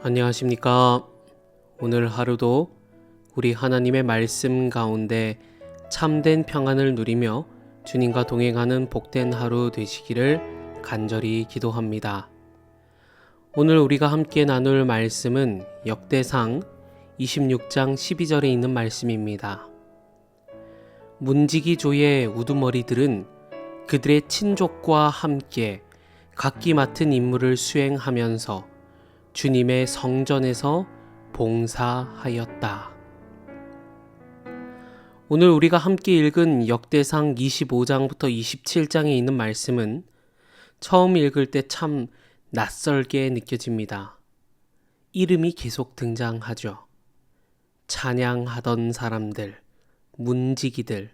안녕하십니까. 오늘 하루도 우리 하나님의 말씀 가운데 참된 평안을 누리며 주님과 동행하는 복된 하루 되시기를 간절히 기도합니다. 오늘 우리가 함께 나눌 말씀은 역대상 26장 12절에 있는 말씀입니다. 문지기조의 우두머리들은 그들의 친족과 함께 각기 맡은 임무를 수행하면서 주님의 성전에서 봉사하였다. 오늘 우리가 함께 읽은 역대상 25장부터 27장에 있는 말씀은 처음 읽을 때 참 낯설게 느껴집니다. 이름이 계속 등장하죠. 찬양하던 사람들, 문지기들,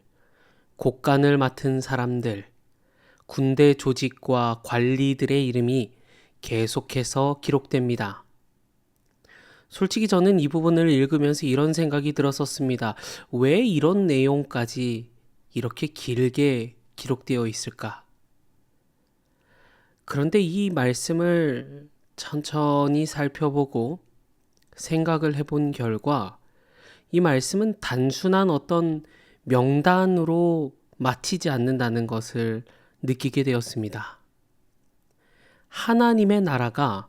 곡간을 맡은 사람들, 군대 조직과 관리들의 이름이 계속해서 기록됩니다. 솔직히 저는 이 부분을 읽으면서 이런 생각이 들었었습니다. 왜 이런 내용까지 이렇게 길게 기록되어 있을까? 그런데 이 말씀을 천천히 살펴보고 생각을 해본 결과 이 말씀은 단순한 어떤 명단으로 마치지 않는다는 것을 느끼게 되었습니다. 하나님의 나라가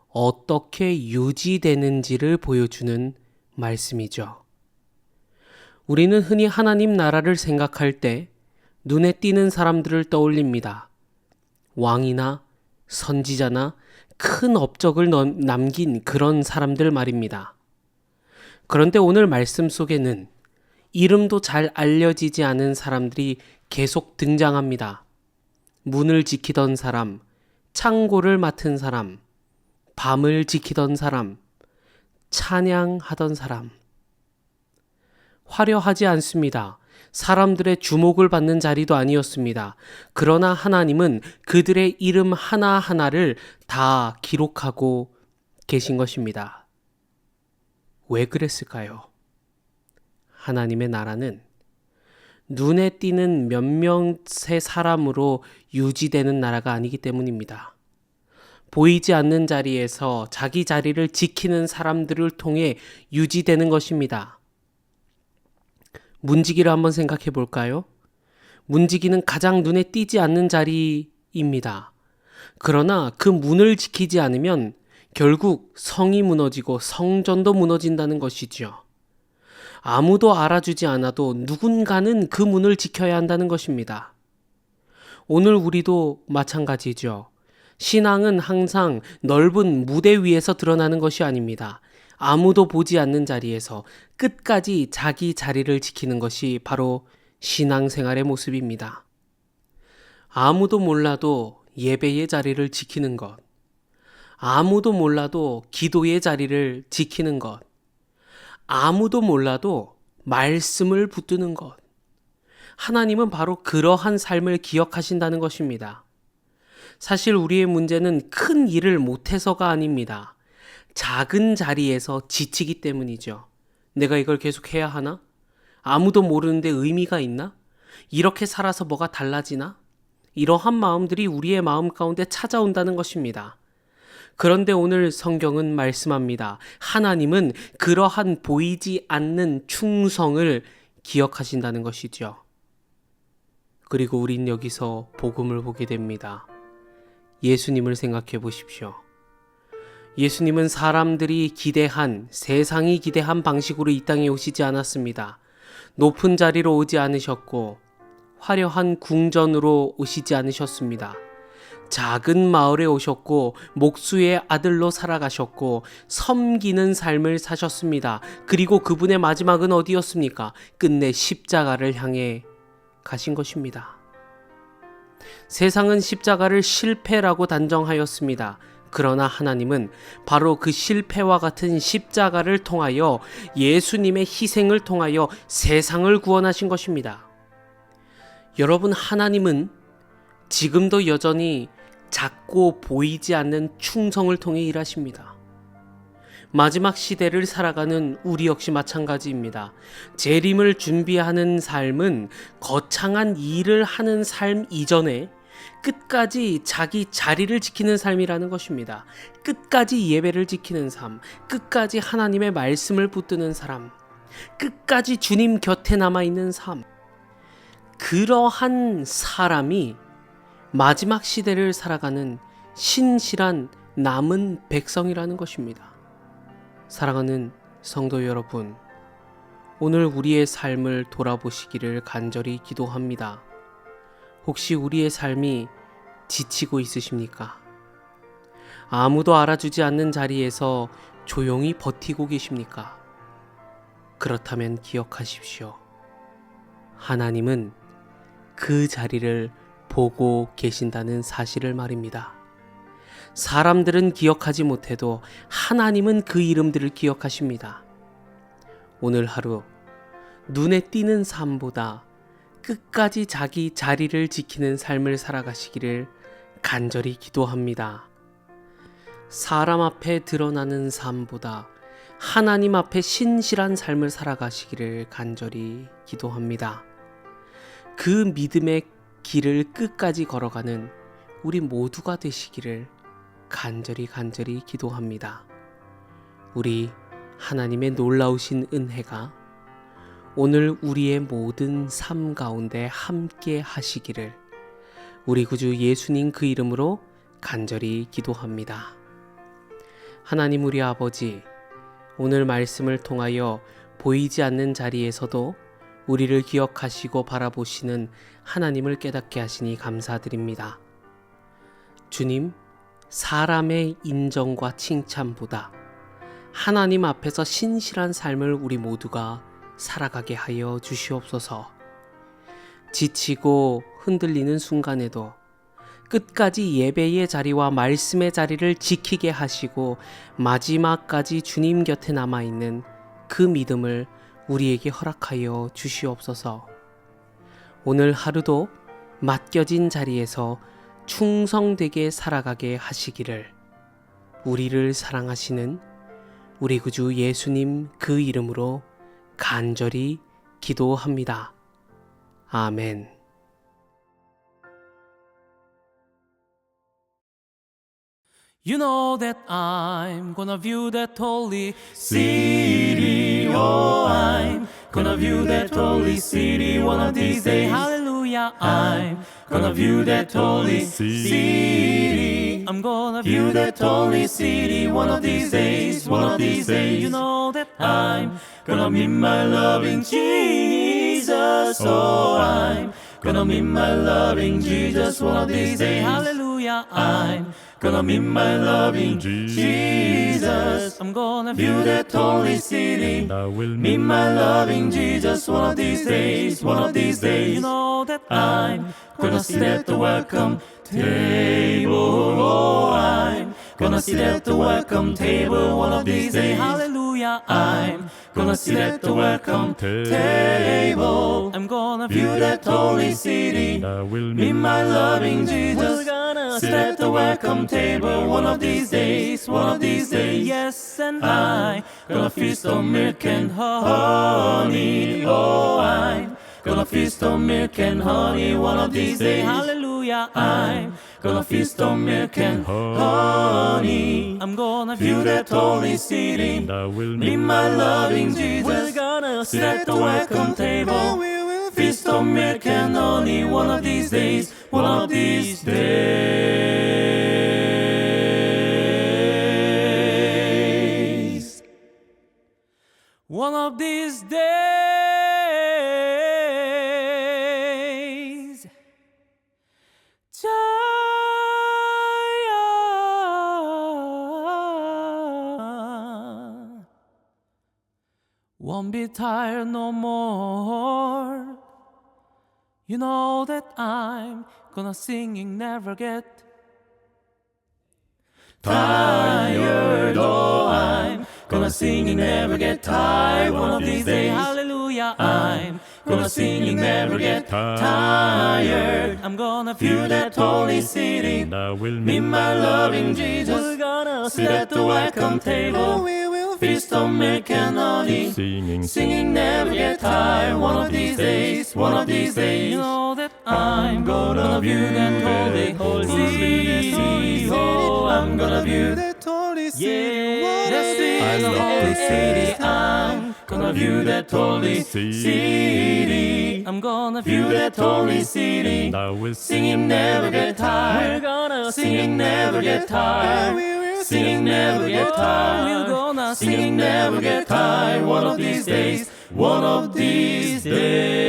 어떻게 유지되는지를 보여주는 말씀이죠. 우리는 흔히 하나님 나라를 생각할 때 눈에 띄는 사람들을 떠올립니다. 왕이나 선지자나 큰 업적을 남긴 그런 사람들 말입니다. 그런데 오늘 말씀 속에는 이름도 잘 알려지지 않은 사람들이 계속 등장합니다. 문을 지키던 사람, 창고를 맡은 사람, 밤을 지키던 사람, 찬양하던 사람. 화려하지 않습니다. 사람들의 주목을 받는 자리도 아니었습니다. 그러나 하나님은 그들의 이름 하나하나를 다 기록하고 계신 것입니다. 왜 그랬을까요? 하나님의 나라는 눈에 띄는 몇 명의 사람으로 유지되는 나라가 아니기 때문입니다. 보이지 않는 자리에서 자기 자리를 지키는 사람들을 통해 유지되는 것입니다. 문지기를 한번 생각해 볼까요? 문지기는 가장 눈에 띄지 않는 자리입니다. 그러나 그 문을 지키지 않으면 결국 성이 무너지고 성전도 무너진다는 것이지요. 아무도 알아주지 않아도 누군가는 그 문을 지켜야 한다는 것입니다. 오늘 우리도 마찬가지죠. 신앙은 항상 넓은 무대 위에서 드러나는 것이 아닙니다. 아무도 보지 않는 자리에서 끝까지 자기 자리를 지키는 것이 바로 신앙생활의 모습입니다. 아무도 몰라도 예배의 자리를 지키는 것, 아무도 몰라도 기도의 자리를 지키는 것, 아무도 몰라도 말씀을 붙드는 것. 하나님은 바로 그러한 삶을 기억하신다는 것입니다. 사실 우리의 문제는 큰 일을 못해서가 아닙니다. 작은 자리에서 지치기 때문이죠. 내가 이걸 계속 해야 하나? 아무도 모르는데 의미가 있나? 이렇게 살아서 뭐가 달라지나? 이러한 마음들이 우리의 마음 가운데 찾아온다는 것입니다. 그런데 오늘 성경은 말씀합니다. 하나님은 그러한 보이지 않는 충성을 기억하신다는 것이죠. 그리고 우린 여기서 복음을 보게 됩니다. 예수님을 생각해 보십시오. 예수님은 사람들이 기대한, 세상이 기대한 방식으로 이 땅에 오시지 않았습니다. 높은 자리로 오지 않으셨고 화려한 궁전으로 오시지 않으셨습니다. 작은 마을에 오셨고 목수의 아들로 살아가셨고 섬기는 삶을 사셨습니다. 그리고 그분의 마지막은 어디였습니까? 끝내 십자가를 향해 가신 것입니다. 세상은 십자가를 실패라고 단정하였습니다. 그러나 하나님은 바로 그 실패와 같은 십자가를 통하여 예수님의 희생을 통하여 세상을 구원하신 것입니다. 여러분, 하나님은 지금도 여전히 작고 보이지 않는 충성을 통해 일하십니다. 마지막 시대를 살아가는 우리 역시 마찬가지입니다. 재림을 준비하는 삶은 거창한 일을 하는 삶 이전에 끝까지 자기 자리를 지키는 삶이라는 것입니다. 끝까지 예배를 지키는 삶, 끝까지 하나님의 말씀을 붙드는 사람, 끝까지 주님 곁에 남아있는 삶. 그러한 사람이 마지막 시대를 살아가는 신실한 남은 백성이라는 것입니다. 사랑하는 성도 여러분, 오늘 우리의 삶을 돌아보시기를 간절히 기도합니다. 혹시 우리의 삶이 지치고 있으십니까? 아무도 알아주지 않는 자리에서 조용히 버티고 계십니까? 그렇다면 기억하십시오. 하나님은 그 자리를 보고 계신다는 사실을 말입니다. 사람들은 기억하지 못해도 하나님은 그 이름들을 기억하십니다. 오늘 하루 눈에 띄는 삶보다 끝까지 자기 자리를 지키는 삶을 살아가시기를 간절히 기도합니다. 사람 앞에 드러나는 삶보다 하나님 앞에 신실한 삶을 살아가시기를 간절히 기도합니다. 그 믿음의 길을 끝까지 걸어가는 우리 모두가 되시기를 간절히 기도합니다. 우리 하나님의 놀라우신 은혜가 오늘 우리의 모든 삶 가운데 함께 하시기를 우리 구주 예수님 그 이름으로 간절히 기도합니다. 하나님 우리 아버지, 오늘 말씀을 통하여 보이지 않는 자리에서도 우리를 기억하시고 바라보시는 하나님을 깨닫게 하시니 감사드립니다. 주님, 사람의 인정과 칭찬보다 하나님 앞에서 신실한 삶을 우리 모두가 살아가게 하여 주시옵소서. 지치고 흔들리는 순간에도 끝까지 예배의 자리와 말씀의 자리를 지키게 하시고 마지막까지 주님 곁에 남아있는 그 믿음을 우리에게 허락하여 주시옵소서. 오늘 하루도 맡겨진 자리에서 충성되게 살아가게 하시기를 우리를 사랑하시는 우리 구주 예수님 그 이름으로 간절히 기도합니다. 아멘. You know that I'm gonna view that holy city. Oh, I'm gonna view that holy city one of these days. Hallelujah, I'm gonna view that holy city. I'm gonna view that holy city one of these days. One of these days. You know that I'm gonna meet my loving Jesus. Oh, I'm gonna meet my loving Jesus one of these days. Hallelujah, I'm gonna meet my loving Jesus. I'm gonna view that holy city. I will meet my loving Jesus one of these days. One of these days. You know that I'm gonna sit at the welcome table. Oh, I'm gonna sit at the welcome table one of these days. Hallelujah, I'm gonna sit at the welcome table. I'm gonna view that holy city. I will meet my loving Jesus. Sit at the welcome table one of these days. One of these days. Yes, and I'm gonna feast on milk and honey. Oh, I'm gonna feast on milk and honey one of these days. Hallelujah, I'm gonna feast on milk and honey. I'm gonna view that holy city. I will meet my loving Jesus. We're gonna sit at the welcome table. Feast on milk and honey one of these days. One of these days. One of these days. Won't be tired no more. You know that I'm gonna singing never get tired. Oh, I'm gonna singing never get tired. One of these days, hallelujah, I'm gonna singing never get tired. I'm gonna view that holy city. I will meet my loving Jesus. We're gonna sit at the welcome table. feast of milk and honey. Singing never get tired. One of these days, one of these days, you know that I'm gonna view that holy city. Oh, I'm gonna view that holy city. That's the holy city. I'm gonna view that holy city. I'm gonna view that holy city. Singing never get tired. We're gonna singing never get tired. Singing never get tired. We're gonna singing never get tired. One of these days. One of these days.